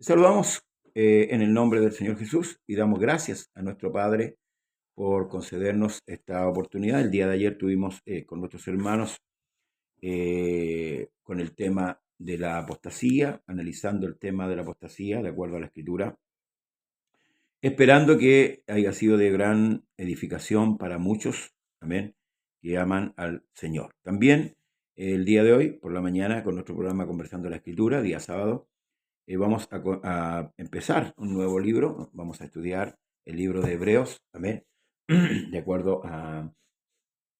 Saludamos en el nombre del Señor Jesús y damos gracias a nuestro Padre por concedernos esta oportunidad. El día de ayer tuvimos con nuestros hermanos con el tema de la apostasía, analizando el tema de la apostasía de acuerdo a la Escritura, esperando que haya sido de gran edificación para muchos, amén, que aman al Señor. También el día de hoy, por la mañana, con nuestro programa Conversando la Escritura, día sábado, vamos a empezar un nuevo libro, vamos a estudiar el libro de Hebreos, amén, de acuerdo a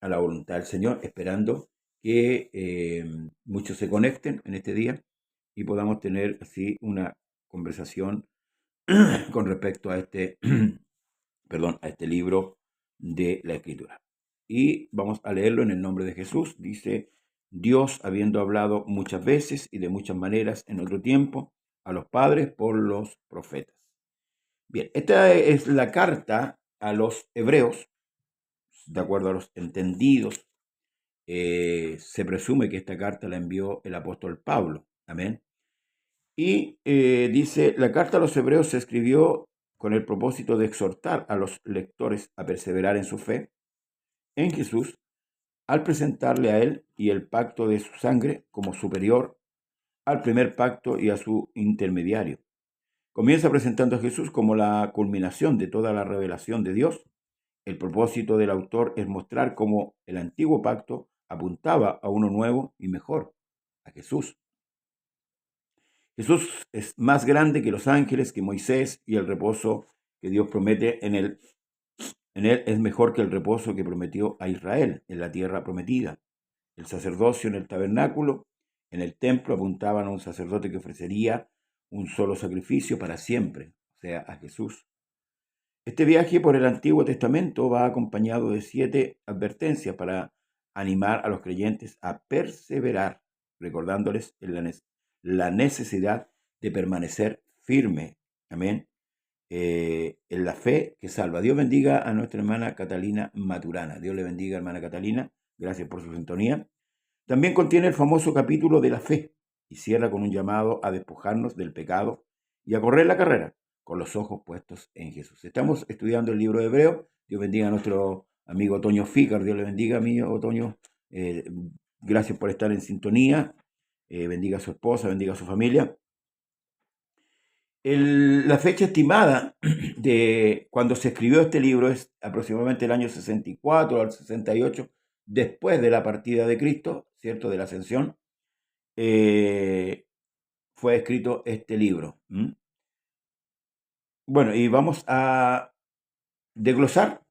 la voluntad del Señor, esperando que muchos se conecten en este día y podamos tener así una conversación con respecto a este, perdón, a este libro de la Escritura. Y vamos a leerlo en el nombre de Jesús. Dice: Dios, habiendo hablado muchas veces y de muchas maneras en otro tiempo a los padres por los profetas. Bien, esta es la carta a los hebreos, de acuerdo a los entendidos. Se presume que esta carta la envió el apóstol Pablo. Amén. Y dice, la carta a los hebreos se escribió con el propósito de exhortar a los lectores a perseverar en su fe en Jesús, al presentarle a Él y el pacto de su sangre como superior al primer pacto y a su intermediario. Comienza presentando a Jesús como la culminación de toda la revelación de Dios. El propósito del autor es mostrar cómo el antiguo pacto apuntaba a uno nuevo y mejor, a Jesús. Jesús es más grande que los ángeles, que Moisés, y el reposo que Dios promete en él es mejor que el reposo que prometió a Israel en la tierra prometida. El sacerdocio en el tabernáculo, en el templo, apuntaban a un sacerdote que ofrecería un solo sacrificio para siempre, o sea, a Jesús. Este viaje por el Antiguo Testamento va acompañado de 7 advertencias para animar a los creyentes a perseverar, recordándoles la necesidad de permanecer firme, amén, en la fe que salva. Dios bendiga a nuestra hermana Catalina Maturana. Dios le bendiga, hermana Catalina. Gracias por su sintonía. También contiene el famoso capítulo de la fe y cierra con un llamado a despojarnos del pecado y a correr la carrera con los ojos puestos en Jesús. Estamos estudiando el libro de Hebreo. Dios bendiga a nuestro amigo Otoño Fícar. Dios le bendiga a mí, Otoño. Gracias por estar en sintonía. Bendiga a su esposa, bendiga a su familia. La fecha estimada de cuando se escribió este libro es aproximadamente el año 64 al 68, después de la partida de Cristo, ¿cierto? De la ascensión, fue escrito este libro. Bueno, y vamos a desglosar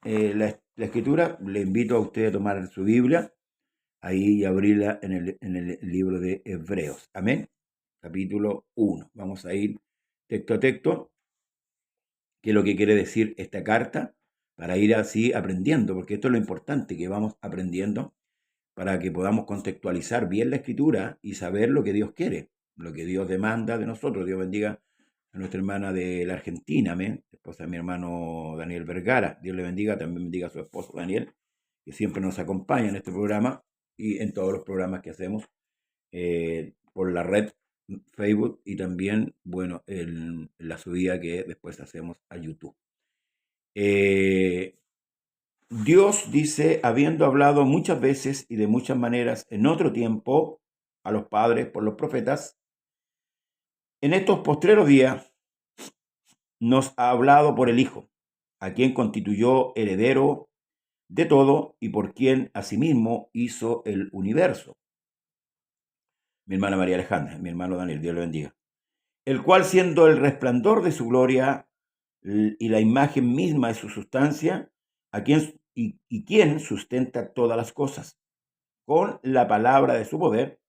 la escritura. Le invito a usted a tomar su Biblia ahí y abrirla en el libro de Hebreos. Amén. Capítulo 1. Vamos a ir texto a texto, qué es lo que quiere decir esta carta, para ir así aprendiendo, porque esto es lo importante, que vamos aprendiendo para que podamos contextualizar bien la escritura y saber lo que Dios quiere, lo que Dios demanda de nosotros. Dios bendiga a nuestra hermana de la Argentina, amén, esposa de mi hermano Daniel Vergara. Dios le bendiga, también bendiga a su esposo Daniel, que siempre nos acompaña en este programa y en todos los programas que hacemos por la red Facebook y también, bueno, en la subida que después hacemos a YouTube. Dios dice, habiendo hablado muchas veces y de muchas maneras en otro tiempo a los padres por los profetas, en estos postreros días nos ha hablado por el Hijo, a quien constituyó heredero de todo y por quien asimismo hizo el universo. Mi hermana María Alejandra, mi hermano Daniel, Dios le bendiga. El cual, siendo el resplandor de su gloria y la imagen misma de su sustancia, a quien y quien sustenta todas las cosas, con la palabra de su poder,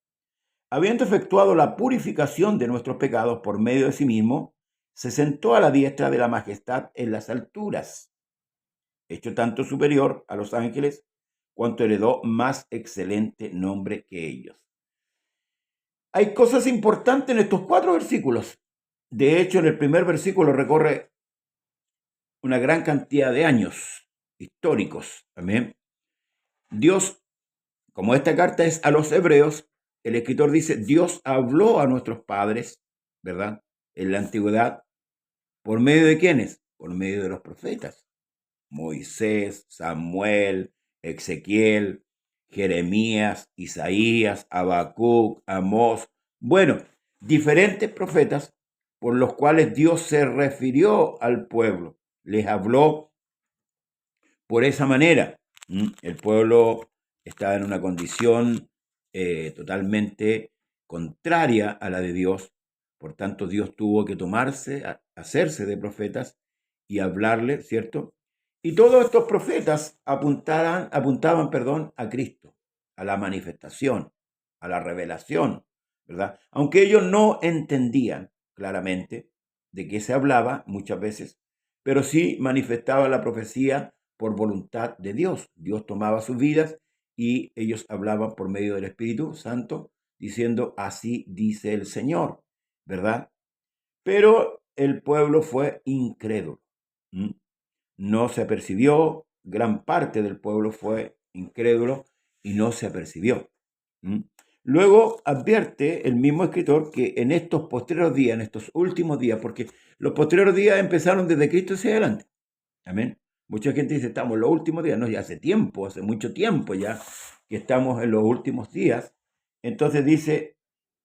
habiendo efectuado la purificación de nuestros pecados por medio de sí mismo, se sentó a la diestra de la majestad en las alturas, hecho tanto superior a los ángeles, cuanto heredó más excelente nombre que ellos. Hay cosas importantes en estos 4 versículos. De hecho, en el primer versículo recorre una gran cantidad de años históricos. Amén. Dios, como esta carta es a los hebreos, el escritor dice, Dios habló a nuestros padres, ¿verdad? en la antigüedad, ¿por medio de quiénes? Por medio de los profetas. Moisés, Samuel, Ezequiel, Jeremías, Isaías, Habacuc, Amós. Bueno, diferentes profetas por los cuales Dios se refirió al pueblo. Les habló por esa manera. El pueblo estaba en una condición totalmente contraria a la de Dios. Por tanto, Dios tuvo que hacerse de profetas y hablarle, ¿cierto? Y todos estos profetas apuntaban, a Cristo, a la manifestación, a la revelación, ¿verdad? Aunque ellos no entendían claramente de qué se hablaba muchas veces, pero sí manifestaba la profecía por voluntad de Dios. Dios tomaba sus vidas y ellos hablaban por medio del Espíritu Santo, diciendo, así dice el Señor, ¿verdad? Pero el pueblo fue incrédulo. No se apercibió, gran parte del pueblo fue incrédulo y no se apercibió. Luego advierte el mismo escritor que en estos postreros días, en estos últimos días, porque los postreros días empezaron desde Cristo hacia adelante. Amén. Mucha gente dice, estamos en los últimos días. No, ya hace tiempo, hace mucho tiempo ya que estamos en los últimos días. Entonces dice,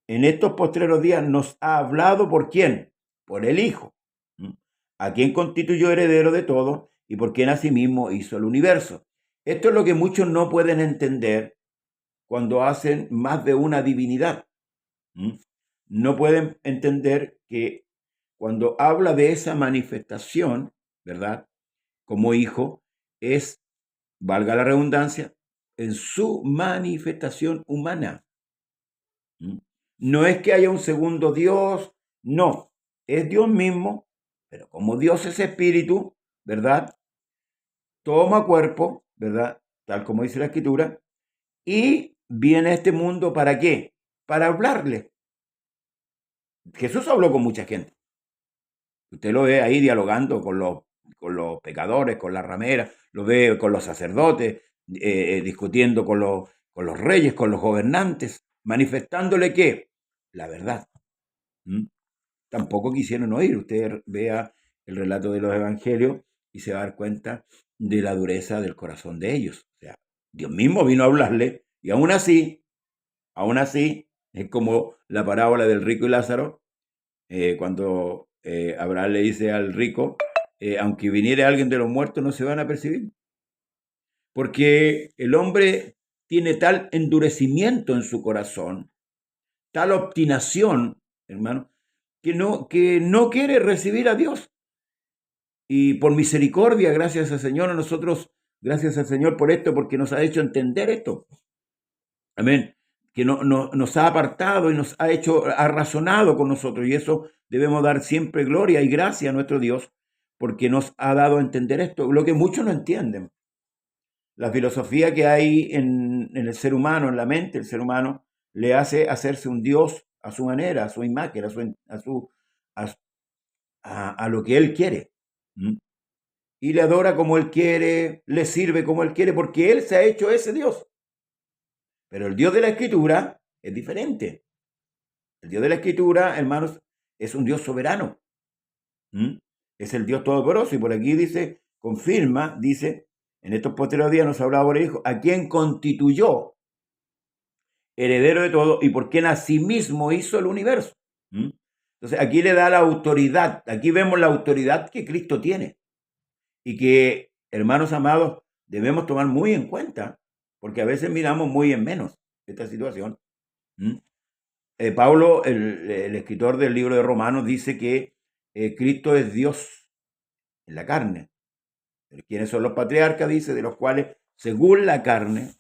en estos postreros días nos ha hablado ¿por quién? Por el Hijo, a quien constituyó heredero de todo y por quien asimismo hizo el universo. Esto es lo que muchos no pueden entender cuando hacen más de una divinidad. No pueden entender que cuando habla de esa manifestación, ¿verdad? Como hijo, es, valga la redundancia, en su manifestación humana. No es que haya un segundo Dios, no, es Dios mismo, pero como Dios es espíritu, ¿verdad? Toma cuerpo, ¿verdad? Tal como dice la Escritura, y viene a este mundo ¿para qué? Para hablarle. Jesús habló con mucha gente. Usted lo ve ahí dialogando con los pecadores, con las rameras, lo ve con los sacerdotes, discutiendo con los reyes, con los gobernantes, manifestándole ¿qué? La verdad. Tampoco quisieron oír. Usted vea el relato de los evangelios y se va a dar cuenta de la dureza del corazón de ellos. O sea, Dios mismo vino a hablarle y aún así, es como la parábola del rico y Lázaro, cuando Abraham le dice al rico, aunque viniera alguien de los muertos no se van a percibir. Porque el hombre tiene tal endurecimiento en su corazón, tal obstinación, hermano, que no quiere recibir a Dios. Y por misericordia, gracias al Señor, a nosotros, gracias al Señor por esto, porque nos ha hecho entender esto. Amén. Que nos ha apartado y ha razonado con nosotros. Y eso debemos dar siempre gloria y gracia a nuestro Dios, porque nos ha dado a entender esto, lo que muchos no entienden. La filosofía que hay en el ser humano, en la mente del ser humano, le hace hacerse un Dios a su manera, a su imagen, a lo que él quiere. Y le adora como él quiere, le sirve como él quiere, porque él se ha hecho ese Dios. Pero el Dios de la Escritura es diferente. El Dios de la Escritura, hermanos, es un Dios soberano. Es el Dios todopoderoso. Y por aquí dice, dice, en estos posteriores días nos hablaba por el Hijo, a quien constituyó heredero de todo y por quien asimismo hizo el universo. Entonces aquí le da la autoridad. Aquí vemos la autoridad que Cristo tiene. Y que, hermanos amados, debemos tomar muy en cuenta, porque a veces miramos muy en menos esta situación. Pablo, el escritor del libro de Romanos, dice que Cristo es Dios en la carne. ¿Quiénes son los patriarcas? Dice, de los cuales, según la carne,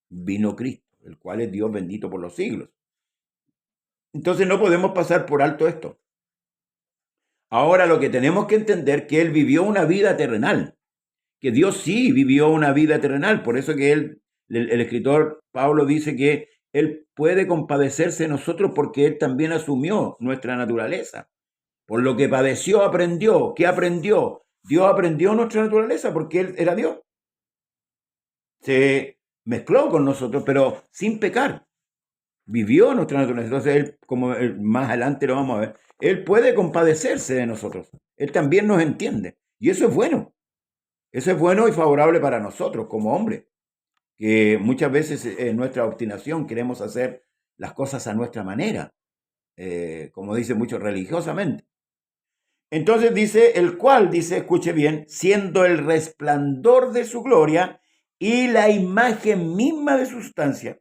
vino Cristo, el cual es Dios bendito por los siglos. Entonces no podemos pasar por alto esto. Ahora lo que tenemos que entender es que Él vivió una vida terrenal, que Dios sí vivió una vida terrenal. Por eso que el escritor Pablo dice que Él puede compadecerse de nosotros porque Él también asumió nuestra naturaleza. Por lo que padeció, aprendió. ¿Qué aprendió? Dios aprendió nuestra naturaleza porque Él era Dios. Se mezcló con nosotros, pero sin pecar. vivió nuestra naturaleza. Entonces Él, como más adelante lo vamos a ver, Él puede compadecerse de nosotros. Él también nos entiende. Y eso es bueno. Eso es bueno y favorable para nosotros como hombres, que muchas veces en nuestra obstinación queremos hacer las cosas a nuestra manera, como dicen muchos religiosamente. Entonces dice, el cual, dice, escuche bien, siendo el resplandor de su gloria y la imagen misma de su sustancia,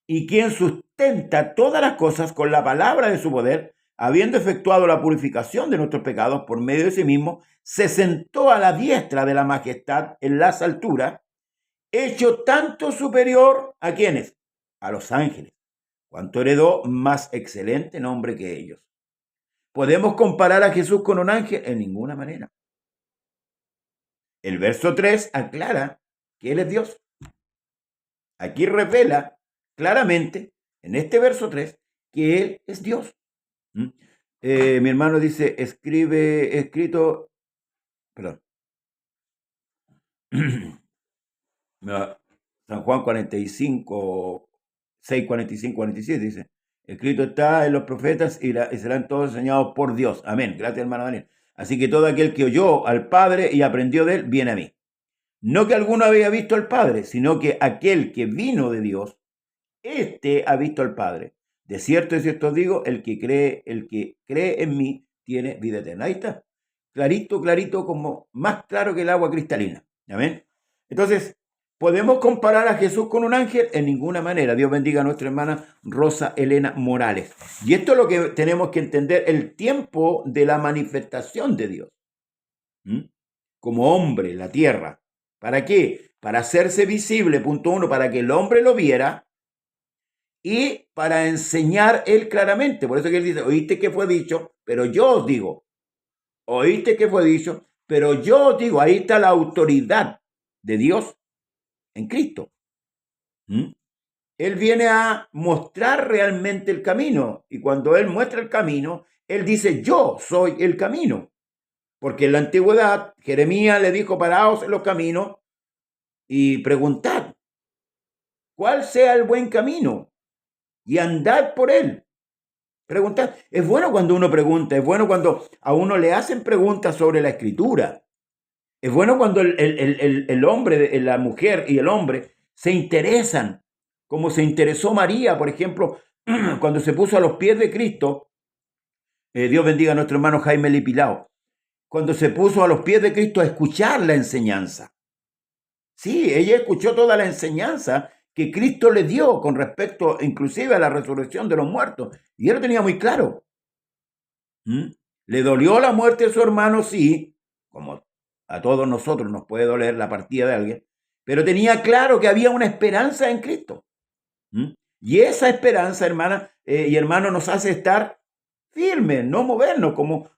y quien sustenta todas las cosas con la palabra de su poder, habiendo efectuado la purificación de nuestros pecados por medio de sí mismo, se sentó a la diestra de la majestad en las alturas, hecho tanto superior a quienes, a los ángeles, cuanto heredó más excelente nombre que ellos. ¿Podemos comparar a Jesús con un ángel? En ninguna manera. El verso 3 aclara que Él es Dios. Aquí revela claramente, en este verso 3, que Él es Dios. Mi hermano dice, escrito, perdón, San Juan 45, 6, 45, 47 dice, escrito está en los profetas y serán todos enseñados por Dios. Amén. Gracias, hermano Daniel. Así que todo aquel que oyó al Padre y aprendió de Él, viene a mí. No que alguno había visto al Padre, sino que aquel que vino de Dios, este ha visto al Padre. De cierto os digo, el que cree en mí tiene vida eterna. Ahí está. Clarito, clarito, como más claro que el agua cristalina. ¿Amén? Entonces, ¿podemos comparar a Jesús con un ángel? En ninguna manera. Dios bendiga a nuestra hermana Rosa Elena Morales. Y esto es lo que tenemos que entender, el tiempo de la manifestación de Dios. Como hombre en la tierra. ¿Para qué? Para hacerse visible, punto 1, para que el hombre lo viera y para enseñar él claramente. Por eso que él dice, oíste que fue dicho, pero yo os digo. Oíste que fue dicho, pero yo os digo. Ahí está la autoridad de Dios en Cristo. Él viene a mostrar realmente el camino. Y cuando Él muestra el camino, Él dice, yo soy el camino. Porque en la antigüedad, Jeremías le dijo, paraos en los caminos y preguntad cuál sea el buen camino y andad por él. Preguntad. Es bueno cuando uno pregunta, es bueno cuando a uno le hacen preguntas sobre la escritura. Es bueno cuando el hombre, la mujer y el hombre se interesan, como se interesó María, por ejemplo, cuando se puso a los pies de Cristo. Dios bendiga a nuestro hermano Jaime Lipilao. Cuando se puso a los pies de Cristo a escuchar la enseñanza. Sí, ella escuchó toda la enseñanza que Cristo le dio con respecto inclusive a la resurrección de los muertos. Y él lo tenía muy claro. ¿Le dolió la muerte de su hermano? Sí, como a todos nosotros nos puede doler la partida de alguien, pero tenía claro que había una esperanza en Cristo. Y esa esperanza, hermana y hermano, nos hace estar firmes, no movernos, como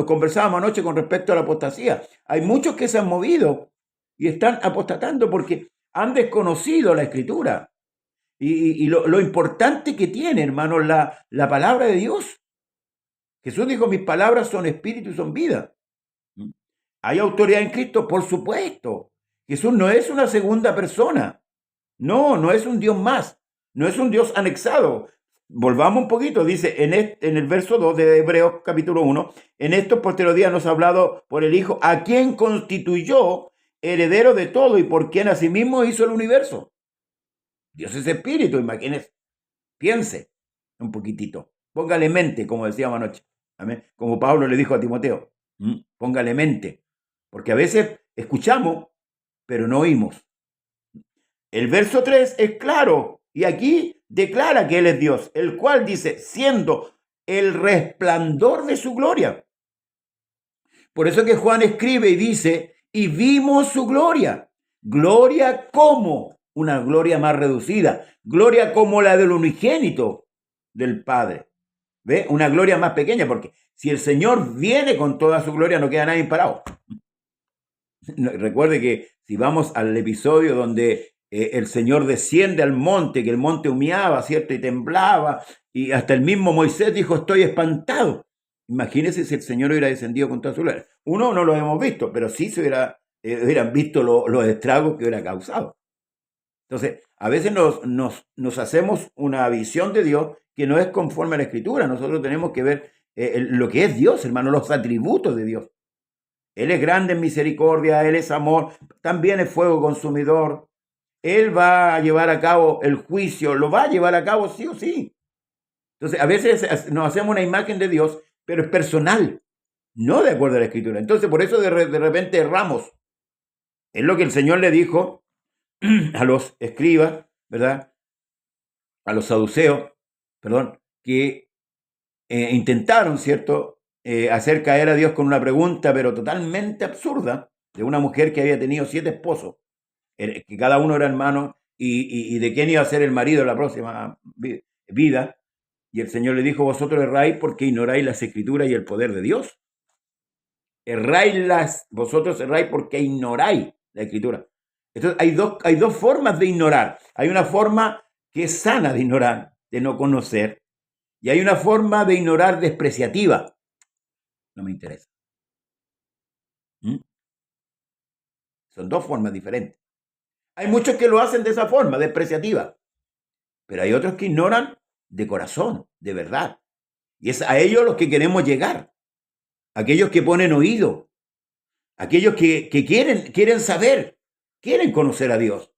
conversábamos anoche con respecto a la apostasía. Hay muchos que se han movido y están apostatando porque han desconocido la Escritura y lo importante que tiene, hermano, la palabra de Dios. Jesús dijo, mis palabras son espíritu y son vida. ¿Hay autoridad en Cristo? Por supuesto. Jesús no es una segunda persona. No es un Dios más. No es un Dios anexado. Volvamos un poquito. Dice en el verso 2 de Hebreos capítulo 1, en estos posteriores días nos ha hablado por el Hijo, a quien constituyó heredero de todo y por quien asimismo hizo el universo. Dios es espíritu, imagínese. Piense un poquitito. Póngale mente, como decíamos anoche. Amén. Como Pablo le dijo a Timoteo. Póngale mente. Porque a veces escuchamos, pero no oímos. El verso 3 es claro. Y aquí declara que Él es Dios. El cual dice, siendo el resplandor de su gloria. Por eso que Juan escribe y dice, y vimos su gloria. Gloria como una gloria más reducida. Gloria como la del unigénito del Padre. ¿Ve? Una gloria más pequeña, porque si el Señor viene con toda su gloria, no queda nadie parado. Recuerde que si vamos al episodio donde el Señor desciende al monte, que el monte humeaba, ¿cierto? Y temblaba, y hasta el mismo Moisés dijo, estoy espantado. Imagínense si el Señor hubiera descendido con toda su gloria. Uno no lo hemos visto, pero sí se hubieran visto los estragos que hubiera causado. Entonces, a veces nos hacemos una visión de Dios que no es conforme a la Escritura. Nosotros tenemos que ver lo que es Dios, hermano, los atributos de Dios. Él es grande en misericordia, Él es amor, también es fuego consumidor. Él va a llevar a cabo el juicio, lo va a llevar a cabo sí o sí. Entonces, a veces nos hacemos una imagen de Dios, pero es personal, no de acuerdo a la Escritura. Entonces, por eso de repente erramos. Es lo que el Señor le dijo a los escribas, ¿verdad? A los saduceos, perdón, que intentaron, ¿cierto?, hacer caer a Dios con una pregunta, pero totalmente absurda, de una mujer que había tenido 7 esposos, que cada uno era hermano, y de quién iba a ser el marido en la próxima vida. Y el Señor le dijo, vosotros erráis porque ignoráis las Escrituras y el poder de Dios. Vosotros erráis porque ignoráis la Escritura. Entonces hay dos formas de ignorar. Hay una forma que es sana de ignorar, de no conocer, y hay una forma de ignorar despreciativa. No me interesa. ¿Mm? Son dos formas diferentes. Hay muchos que lo hacen de esa forma, despreciativa, pero hay otros que ignoran de corazón, de verdad. Y es a ellos los que queremos llegar. Aquellos que ponen oído, aquellos que quieren saber, quieren conocer a Dios.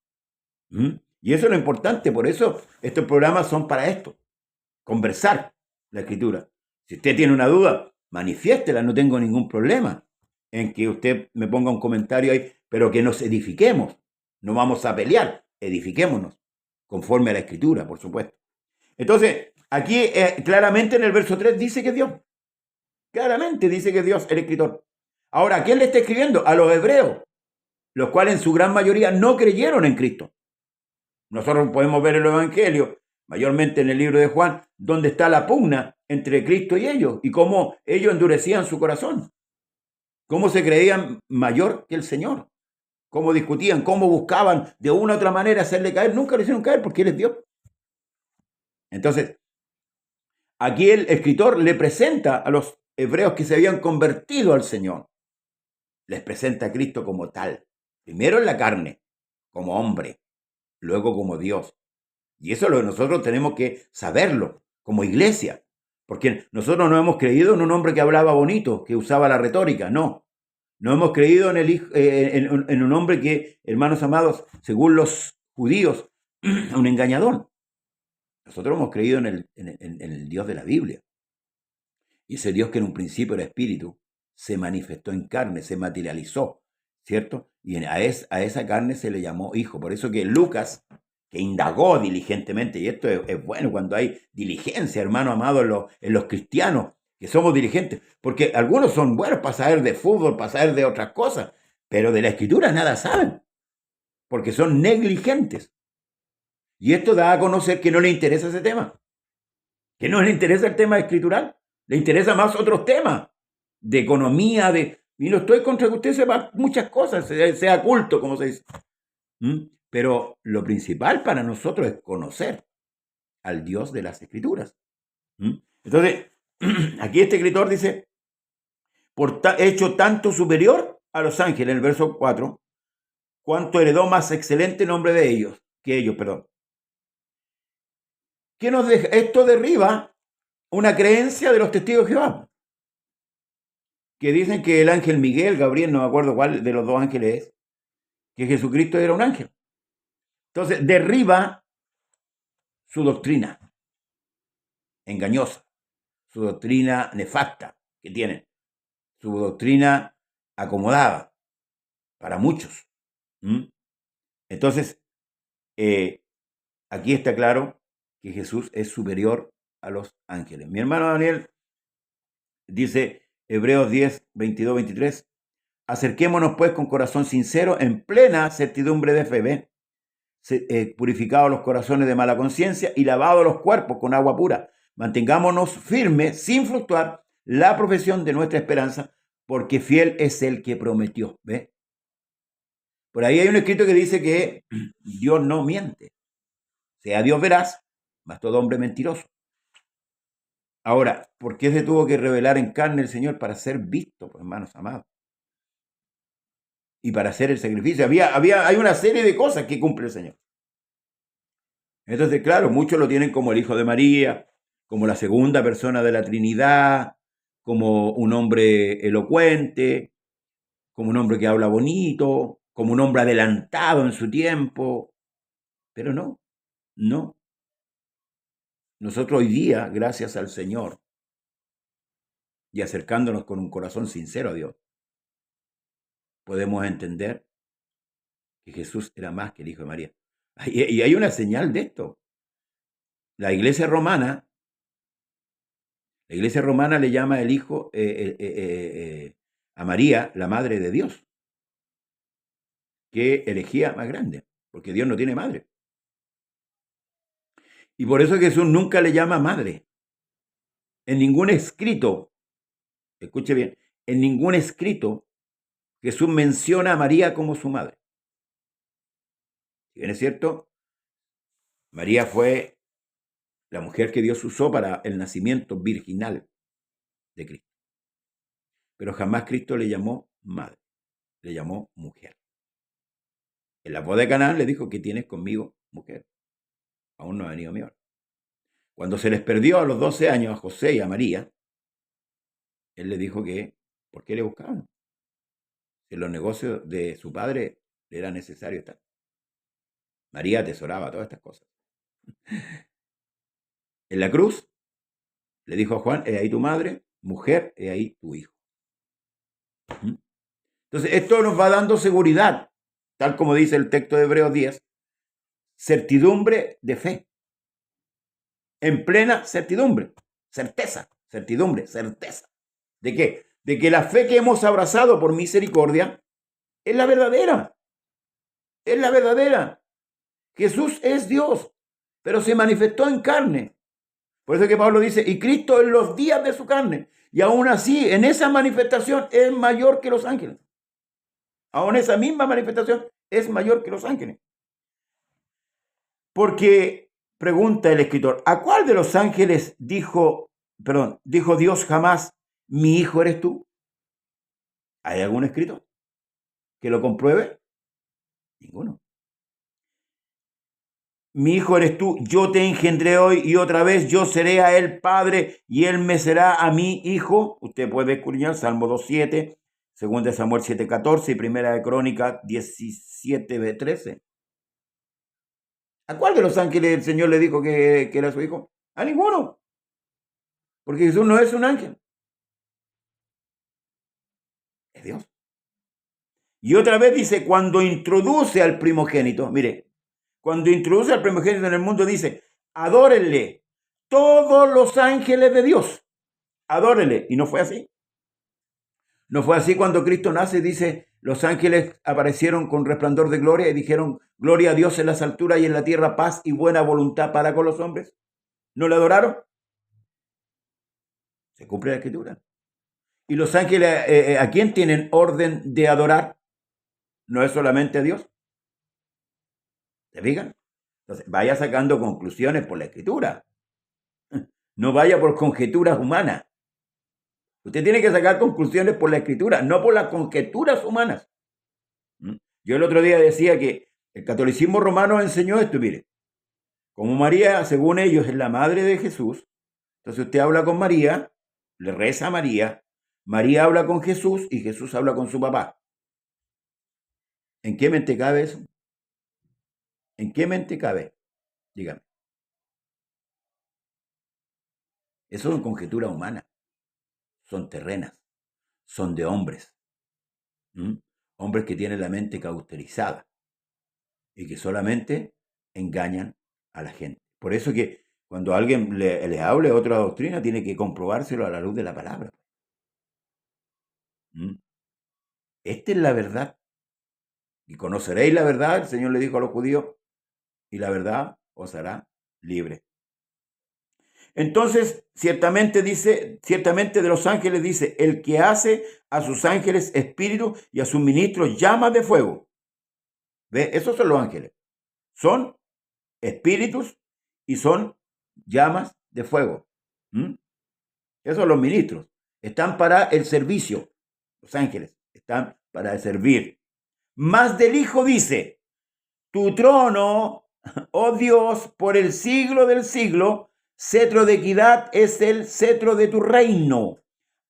¿Mm? Y eso es lo importante, por eso estos programas son para esto, conversar la Escritura. Si usted tiene una duda, manifiéstela, no tengo ningún problema en que usted me ponga un comentario ahí, pero que nos edifiquemos, no vamos a pelear, edifiquémonos, conforme a la Escritura, por supuesto. Entonces, aquí claramente en el verso 3 dice que es Dios, claramente dice que es Dios el escritor. Ahora, ¿a quién le está escribiendo? A los hebreos, los cuales en su gran mayoría no creyeron en Cristo. Nosotros podemos ver el Evangelio, mayormente en el libro de Juan, donde está la pugna entre Cristo y ellos, y cómo ellos endurecían su corazón, cómo se creían mayor que el Señor, cómo discutían, cómo buscaban de una u otra manera hacerle caer. Nunca le hicieron caer porque Él es Dios. Entonces, aquí el escritor le presenta a los hebreos que se habían convertido al Señor, les presenta a Cristo como tal, primero en la carne, como hombre, luego como Dios. Y eso es lo que nosotros tenemos que saberlo como iglesia, porque nosotros no hemos creído en un hombre que hablaba bonito, que usaba la retórica, no. No hemos creído en un hombre que, hermanos amados, según los judíos, un engañador. Nosotros hemos creído en el Dios de la Biblia. Y ese Dios que en un principio era espíritu, se manifestó en carne, se materializó, ¿cierto? Y a esa carne se le llamó hijo. Por eso que Lucas, que indagó diligentemente, y esto es bueno cuando hay diligencia, hermano amado, en los cristianos, que somos diligentes, porque algunos son buenos para saber de fútbol, para saber de otras cosas, pero de la escritura nada saben, porque son negligentes. Y esto da a conocer que no le interesa ese tema, que no le interesa el tema escritural, le interesa más otros temas, de economía, y no estoy contra que usted sepa muchas cosas, sea culto, como se dice. Pero lo principal para nosotros es conocer al Dios de las Escrituras. Entonces, aquí este escritor dice, hecho tanto superior a los ángeles, en el verso 4, cuanto heredó más excelente nombre de ellos, que ellos, perdón. ¿Qué nos deja? Esto derriba una creencia de los testigos de Jehová, que dicen que el ángel Miguel, Gabriel, no me acuerdo cuál de los dos ángeles es, que Jesucristo era un ángel. Entonces, derriba su doctrina engañosa, su doctrina nefasta que tienen, su doctrina acomodada para muchos. Entonces, aquí está claro que Jesús es superior a los ángeles. Mi hermano Daniel dice, Hebreos 10, 22, 23, acerquémonos pues con corazón sincero, en plena certidumbre de fe, purificados los corazones de mala conciencia y lavados los cuerpos con agua pura. Mantengámonos firmes, sin fluctuar, la profesión de nuestra esperanza, porque fiel es el que prometió. ¿Ve? Por ahí hay un escrito que dice que Dios no miente. Sea Dios veraz, mas todo hombre mentiroso. Ahora, ¿por qué se tuvo que revelar en carne el Señor? Para ser visto, pues, hermanos amados. Y para hacer el sacrificio. Hay una serie de cosas que cumple el Señor. Entonces, claro, muchos lo tienen como el Hijo de María, como la segunda persona de la Trinidad, como un hombre elocuente, como un hombre que habla bonito, como un hombre adelantado en su tiempo. Pero no, no. Nosotros hoy día, gracias al Señor, y acercándonos con un corazón sincero a Dios, podemos entender que Jesús era más que el Hijo de María. Y hay una señal de esto. La iglesia romana le llama el Hijo a María la Madre de Dios. Qué herejía más grande, porque Dios no tiene madre. Y por eso Jesús nunca le llama madre. En ningún escrito, escuche bien, en ningún escrito Jesús menciona a María como su madre. Si bien es cierto, María fue la mujer que Dios usó para el nacimiento virginal de Cristo. Pero jamás Cristo le llamó madre, le llamó mujer. En la boda de Canaán le dijo: ¿qué tienes conmigo, mujer? Aún no ha venido mi hora. Cuando se les perdió a los 12 años a José y a María, él le dijo que, ¿por qué le buscaban? En los negocios de su padre le era necesario estar. María atesoraba todas estas cosas. En la cruz le dijo a Juan: he ahí tu madre, mujer, he ahí tu hijo. Entonces, esto nos va dando seguridad, tal como dice el texto de Hebreos 10, certidumbre de fe. En plena certidumbre, certeza, certidumbre, certeza. ¿De qué? De que la fe que hemos abrazado por misericordia es la verdadera. Es la verdadera. Jesús es Dios, pero se manifestó en carne. Por eso que Pablo dice: y Cristo en los días de su carne. Y aún así, en esa manifestación es mayor que los ángeles. Aún esa misma manifestación es mayor que los ángeles. Porque, pregunta el escritor, ¿a cuál de los ángeles dijo Dios jamás: mi hijo eres tú? ¿Hay algún escrito que lo compruebe? Ninguno. Mi hijo eres tú, yo te engendré hoy y otra vez yo seré a él padre y él me será a mí hijo. Usted puede escudriñar Salmo 2.7, 2 Samuel 7.14 y Primera de Crónicas 17.13. ¿A cuál de los ángeles el Señor le dijo que era su hijo? A ninguno. Porque Jesús no es un ángel. Es Dios. Y otra vez dice, cuando introduce al primogénito, mire, cuando introduce al primogénito en el mundo dice: adórenle todos los ángeles de Dios. Adórenle. Y no fue así. No fue así cuando Cristo nace, dice: los ángeles aparecieron con resplandor de gloria y dijeron: gloria a Dios en las alturas y en la tierra paz y buena voluntad para con los hombres. ¿No le adoraron? Se cumple la escritura. ¿Y los ángeles a quién tienen orden de adorar? ¿No es solamente a Dios? ¿Se fijan? Entonces, vaya sacando conclusiones por la escritura. No vaya por conjeturas humanas. Usted tiene que sacar conclusiones por la escritura, no por las conjeturas humanas. Yo el otro día decía que el catolicismo romano enseñó esto, mire. Como María, según ellos, es la madre de Jesús, entonces usted habla con María, le reza a María, María habla con Jesús y Jesús habla con su papá. ¿En qué mente cabe eso? ¿En qué mente cabe? Dígame. Eso son conjeturas humanas, son terrenas, son de hombres. Hombres que tienen la mente cauterizada y que solamente engañan a la gente. Por eso que cuando alguien les hable otra doctrina, tiene que comprobárselo a la luz de la palabra. Esta es la verdad. Y conoceréis la verdad, el Señor le dijo a los judíos, y la verdad os hará libre. Entonces, ciertamente de los ángeles dice: el que hace a sus ángeles espíritu y a sus ministros llamas de fuego. ¿Ve? Esos son los ángeles. Son espíritus y son llamas de fuego. Esos son los ministros. Están para el servicio. Los ángeles están para servir. Más del Hijo dice: tu trono, Oh Dios, por el siglo del siglo, cetro de equidad es el cetro de tu reino.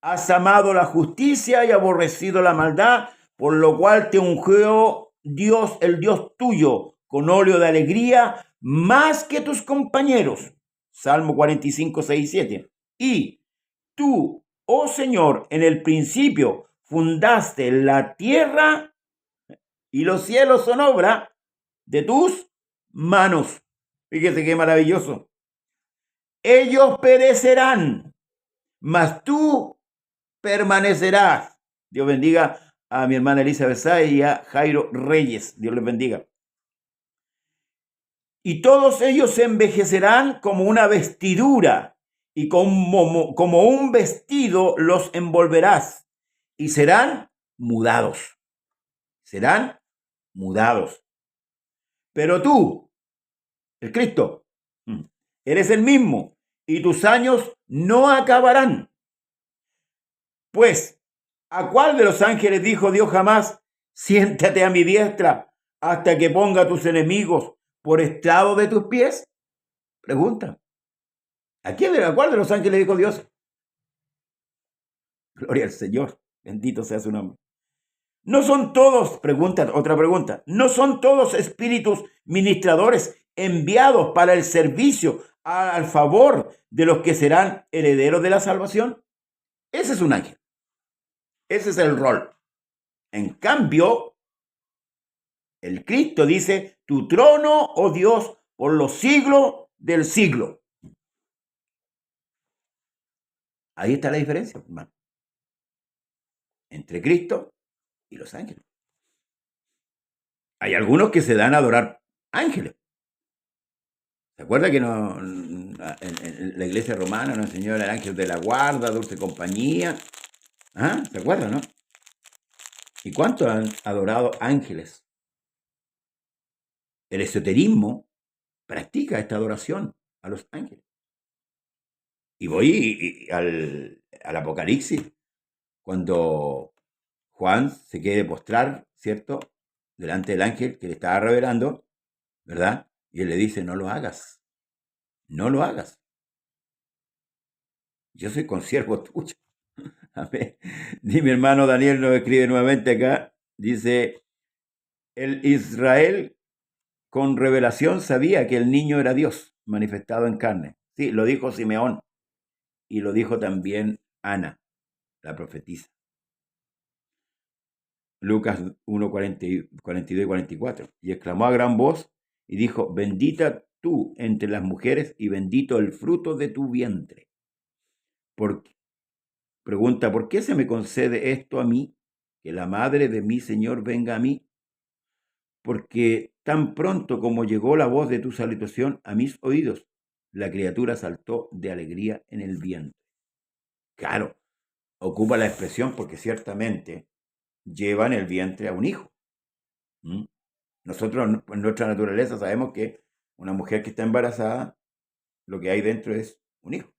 Has amado la justicia y aborrecido la maldad, por lo cual te ungió Dios, el Dios tuyo, con óleo de alegría, más que tus compañeros. Salmo 45, 6 y 7. Y tú, oh Señor, en el principio fundaste la tierra y los cielos son obra de tus manos. Fíjese qué maravilloso. Ellos perecerán, mas tú permanecerás. Dios bendiga a mi hermana Elizabeth Sáez y a Jairo Reyes. Dios les bendiga. Y todos ellos se envejecerán como una vestidura, y como un vestido los envolverás, y serán mudados. Serán mudados. Pero tú, el Cristo, eres el mismo, y tus años no acabarán. Pues, ¿a cuál de los ángeles dijo Dios jamás, siéntate a mi diestra hasta que ponga a tus enemigos por estrado de tus pies? Pregunta. ¿A cuál de los ángeles dijo Dios? Gloria al Señor, bendito sea su nombre. No son todos, otra pregunta, no son todos espíritus ministradores enviados para el servicio al favor de los que serán herederos de la salvación. Ese es un ángel. Ese es el rol. En cambio, el Cristo dice, tu trono, oh Dios, por los siglos del siglo. Ahí está la diferencia, hermano, entre Cristo y los ángeles. Hay algunos que se dan a adorar ángeles. ¿Se acuerda que en la iglesia romana nos enseñó el ángel de la guarda, dulce compañía? ¿Ah? ¿Se acuerda, no? ¿Y cuántos han adorado ángeles? El esoterismo practica esta adoración a los ángeles. Y voy al Apocalipsis, cuando Juan se quiere postrar, ¿cierto?, delante del ángel que le estaba revelando, ¿verdad? Y él le dice, no lo hagas, no lo hagas. Yo soy consiervo tuyo. A ver, mi hermano Daniel nos escribe nuevamente acá, dice, el Israel con revelación sabía que el niño era Dios, manifestado en carne. Sí, lo dijo Simeón y lo dijo también Ana, la profetisa. Lucas 1, 42 y 44. Y exclamó a gran voz y dijo, bendita tú entre las mujeres y bendito el fruto de tu vientre. Pregunta, ¿por qué se me concede esto a mí? Que la madre de mi Señor venga a mí. Porque tan pronto como llegó la voz de tu salutación a mis oídos, la criatura saltó de alegría en el vientre. Claro, ocupa la expresión porque ciertamente lleva en el vientre a un hijo. Nosotros en nuestra naturaleza sabemos que una mujer que está embarazada, lo que hay dentro es un hijo.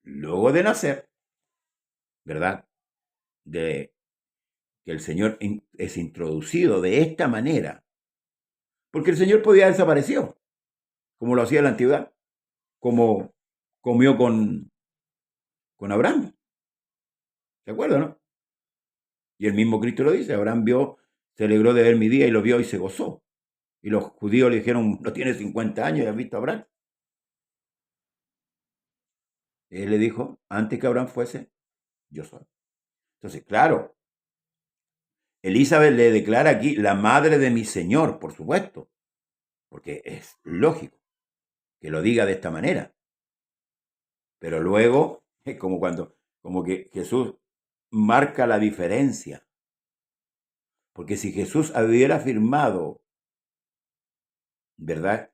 Luego de nacer, ¿verdad? De que el Señor es introducido de esta manera, porque el Señor podía haber desaparecido, como lo hacía en la antigüedad, como comió con Abraham. ¿Se acuerdan, no? Y el mismo Cristo lo dice, Abraham se alegró de ver mi día y lo vio y se gozó. Y los judíos le dijeron, no tienes 50 años y has visto a Abraham. Él le dijo, antes que Abraham fuese, yo soy. Entonces, claro, Elizabeth le declara aquí la madre de mi Señor, por supuesto, porque es lógico que lo diga de esta manera. Pero luego es como que Jesús marca la diferencia. Porque si Jesús hubiera afirmado, ¿verdad?,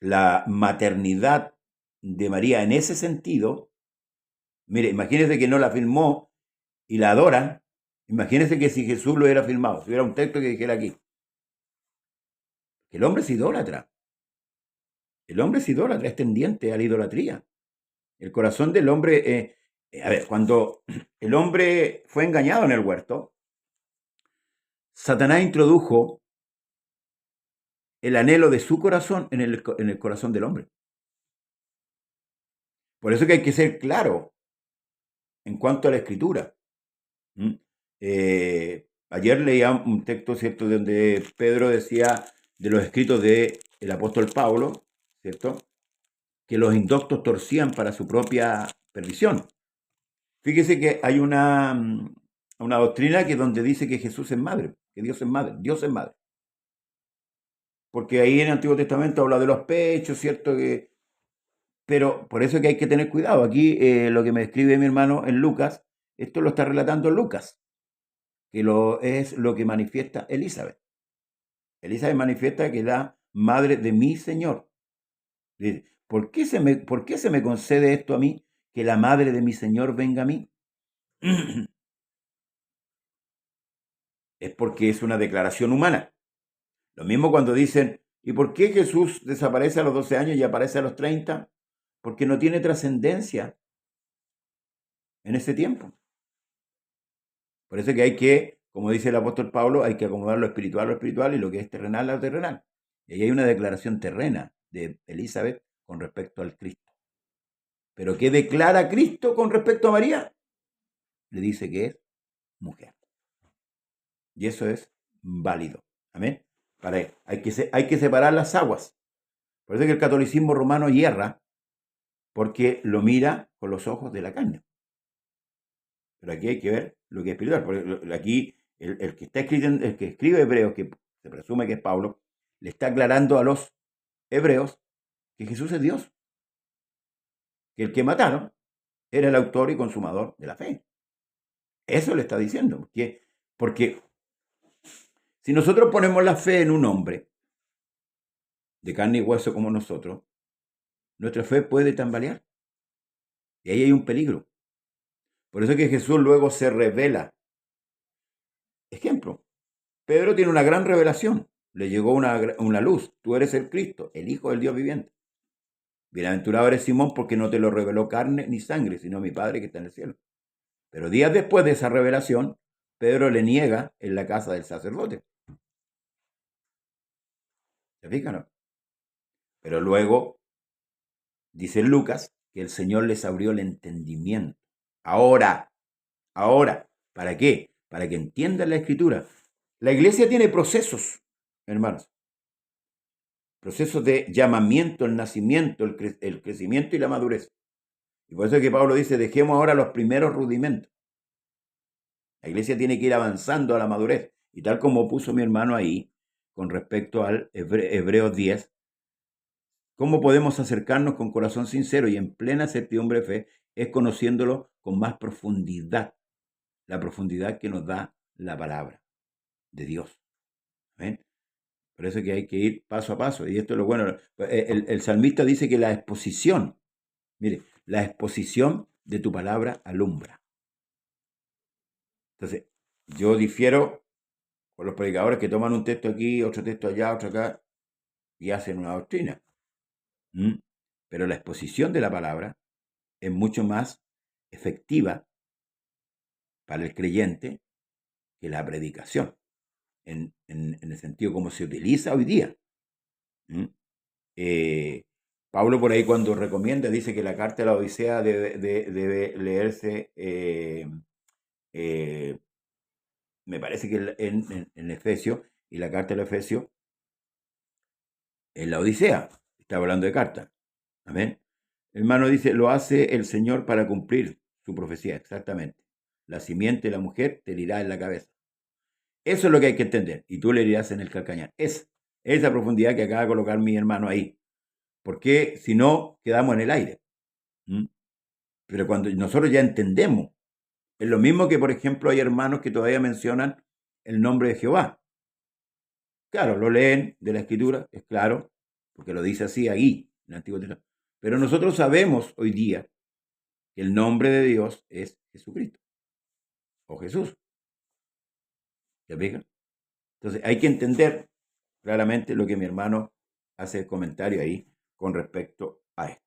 la maternidad de María en ese sentido, mire, imagínense que no la afirmó y la adoran. Imagínense que si Jesús lo hubiera afirmado, si hubiera un texto que dijera aquí, que el hombre es idólatra. El hombre es idólatra, es tendiente a la idolatría. El corazón del hombre, a ver, cuando el hombre fue engañado en el huerto, Satanás introdujo el anhelo de su corazón en el corazón del hombre. Por eso que hay que ser claro en cuanto a la escritura. Ayer leía un texto, ¿cierto?, donde Pedro decía de los escritos del apóstol Pablo, ¿cierto?, que los indoctos torcían para su propia perdición. Fíjese que hay una doctrina que donde dice que Jesús es madre, que Dios es madre. Porque ahí en el Antiguo Testamento habla de los pechos, ¿cierto? Pero por eso es que hay que tener cuidado. Aquí lo que me escribe mi hermano en Lucas, esto lo está relatando Lucas, que es lo que manifiesta Elizabeth. Elizabeth manifiesta que es la madre de mi Señor. ¿Por qué se me concede esto a mí? Que la madre de mi Señor venga a mí. Es porque es una declaración humana. Lo mismo cuando dicen, ¿y por qué Jesús desaparece a los 12 años y aparece a los 30? Porque no tiene trascendencia en ese tiempo. Por eso que hay que, como dice el apóstol Pablo, hay que acomodar lo espiritual a lo espiritual y lo que es terrenal a lo terrenal. Y ahí hay una declaración terrena de Elizabeth con respecto al Cristo. Pero ¿qué declara Cristo con respecto a María? Le dice que es mujer. Y eso es válido. Amén. Hay que separar las aguas. Por eso que el catolicismo romano hierra, porque lo mira con los ojos de la carne. Pero aquí hay que ver lo que es espiritual. Porque aquí el que está escribiendo, el que escribe Hebreos, que se presume que es Pablo, le está aclarando a los hebreos que Jesús es Dios. Que el que mataron era el autor y consumador de la fe. Eso le está diciendo. Porque si nosotros ponemos la fe en un hombre de carne y hueso como nosotros, nuestra fe puede tambalear. Y ahí hay un peligro. Por eso es que Jesús luego se revela. Ejemplo, Pedro tiene una gran revelación. Le llegó una luz. Tú eres el Cristo, el Hijo del Dios viviente. Bienaventurado eres Simón porque no te lo reveló carne ni sangre, sino mi Padre que está en el cielo. Pero días después de esa revelación, Pedro le niega en la casa del sacerdote. ¿Se fijan, no? Pero luego, dice Lucas, que el Señor les abrió el entendimiento. Ahora, ¿para qué? Para que entiendan la Escritura. La iglesia tiene procesos, hermanos. Procesos de llamamiento, el nacimiento, el crecimiento y la madurez. Y por eso es que Pablo dice, dejemos ahora los primeros rudimentos. La iglesia tiene que ir avanzando a la madurez. Y tal como puso mi hermano ahí, con respecto al Hebreos 10, ¿cómo podemos acercarnos con corazón sincero y en plena certidumbre de fe? Es conociéndolo con más profundidad. La profundidad que nos da la palabra de Dios. ¿Ven? Por eso es que hay que ir paso a paso. Y esto es lo bueno. El salmista dice que la exposición, mire, la exposición de tu palabra alumbra. Entonces, yo difiero con los predicadores que toman un texto aquí, otro texto allá, otro acá, y hacen una doctrina. Pero la exposición de la palabra es mucho más efectiva para el creyente que la predicación, en el sentido como se utiliza hoy día. Pablo por ahí cuando recomienda, dice que la carta de la Odisea debe leerse, me parece que en Efesios, y la carta de los Efesios en la Odisea, está hablando de carta. Amén. Hermano dice, lo hace el Señor para cumplir su profecía, exactamente. La simiente de la mujer te herirá en la cabeza. Eso es lo que hay que entender. Y tú le herirás en el calcañar. Esa profundidad que acaba de colocar mi hermano ahí. Porque si no, quedamos en el aire. Pero cuando nosotros ya entendemos, es lo mismo que, por ejemplo, hay hermanos que todavía mencionan el nombre de Jehová. Claro, lo leen de la Escritura, es claro, porque lo dice así ahí, en el Antiguo Testamento. Pero nosotros sabemos hoy día que el nombre de Dios es Jesucristo o Jesús. ¿Se fijan? Entonces hay que entender claramente lo que mi hermano hace el comentario ahí con respecto a esto.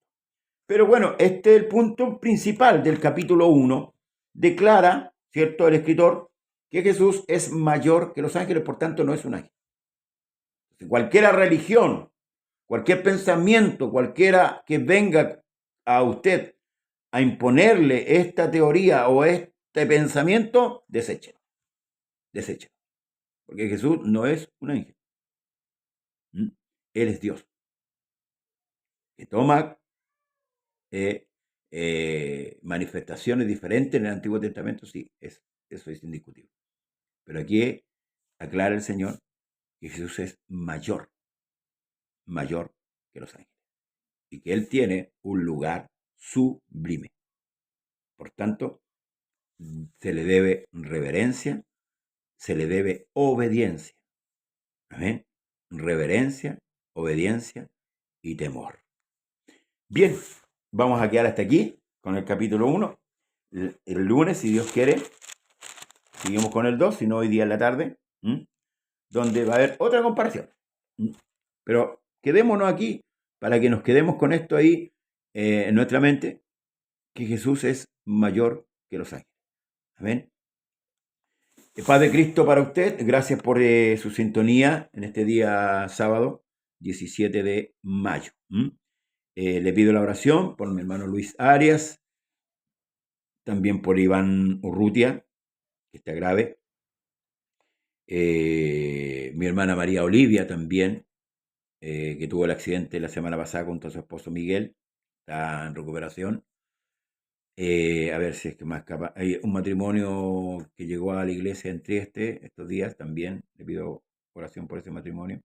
Pero bueno, este es el punto principal del capítulo 1. Declara, ¿cierto?, el escritor, que Jesús es mayor que los ángeles, por tanto no es un ángel. Cualquier religión, cualquier pensamiento, cualquiera que venga a usted a imponerle esta teoría o este pensamiento, deséchelo. Deséchelo. Porque Jesús no es un ángel. Él es Dios. Que toma manifestaciones diferentes en el Antiguo Testamento, sí, eso es indiscutible. Pero aquí aclara el Señor que Jesús es mayor que los ángeles. Y que Él tiene un lugar sublime. Por tanto, se le debe reverencia, se le debe obediencia. Amén. Reverencia, obediencia y temor. Bien, vamos a quedar hasta aquí con el capítulo 1. El lunes, si Dios quiere, seguimos con el 2, si no hoy día en la tarde, donde va a haber otra comparación. Pero quedémonos aquí para que nos quedemos con esto ahí en nuestra mente, que Jesús es mayor que los ángeles. Amén. Paz de Cristo para usted. Gracias por su sintonía en este día sábado, 17 de mayo. Le pido la oración por mi hermano Luis Arias, también por Iván Urrutia, que está grave. Mi hermana María Olivia también, que tuvo el accidente la semana pasada contra su esposo Miguel, está en recuperación. A ver si es que más capaz. Hay un matrimonio que llegó a la iglesia en Trieste estos días también. Le pido oración por ese matrimonio.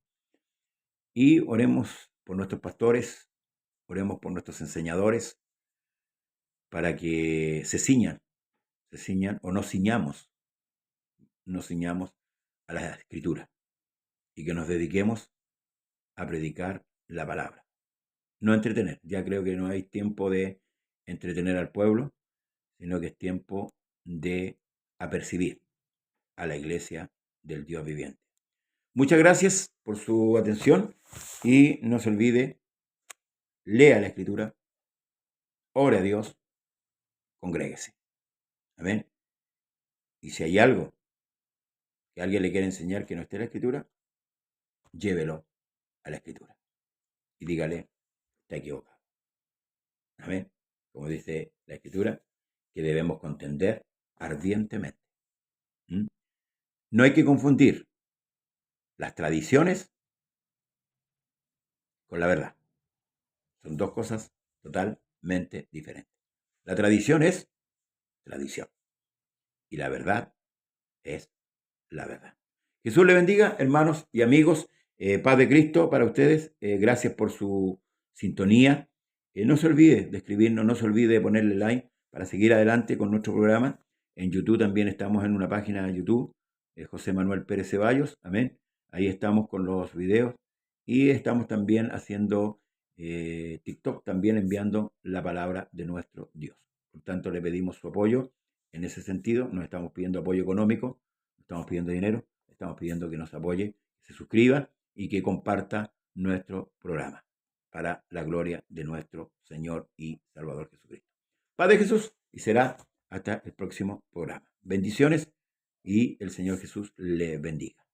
Y oremos por nuestros pastores, oremos por nuestros enseñadores, para que se ciñan o nos ciñamos a la Escritura y que nos dediquemos a predicar la palabra. No entretener, ya creo que no hay tiempo de entretener al pueblo, sino que es tiempo de apercibir a la iglesia del Dios viviente. Muchas gracias por su atención y no se olvide, lea la Escritura, ore a Dios, congréguese. Amén. Y si hay algo que alguien le quiere enseñar que no esté en la Escritura, llévelo a la Escritura y dígale, está equivocado. Amén. Como dice la Escritura, que debemos contender ardientemente. No hay que confundir las tradiciones con la verdad. Son dos cosas totalmente diferentes. La tradición es tradición y la verdad es la verdad. Jesús le bendiga, hermanos y amigos. Paz de Cristo para ustedes. Gracias por su sintonía. No se olvide de escribirnos, no se olvide de ponerle like para seguir adelante con nuestro programa. En YouTube también estamos en una página de YouTube, José Manuel Pérez Ceballos. Amén. Ahí estamos con los videos y estamos también haciendo TikTok, también enviando la palabra de nuestro Dios. Por tanto, le pedimos su apoyo en ese sentido. Nos estamos pidiendo apoyo económico, no estamos pidiendo dinero, estamos pidiendo que nos apoye, que se suscriba y que comparta nuestro programa para la gloria de nuestro Señor y Salvador Jesucristo. Padre Jesús, y será hasta el próximo programa. Bendiciones y el Señor Jesús le bendiga.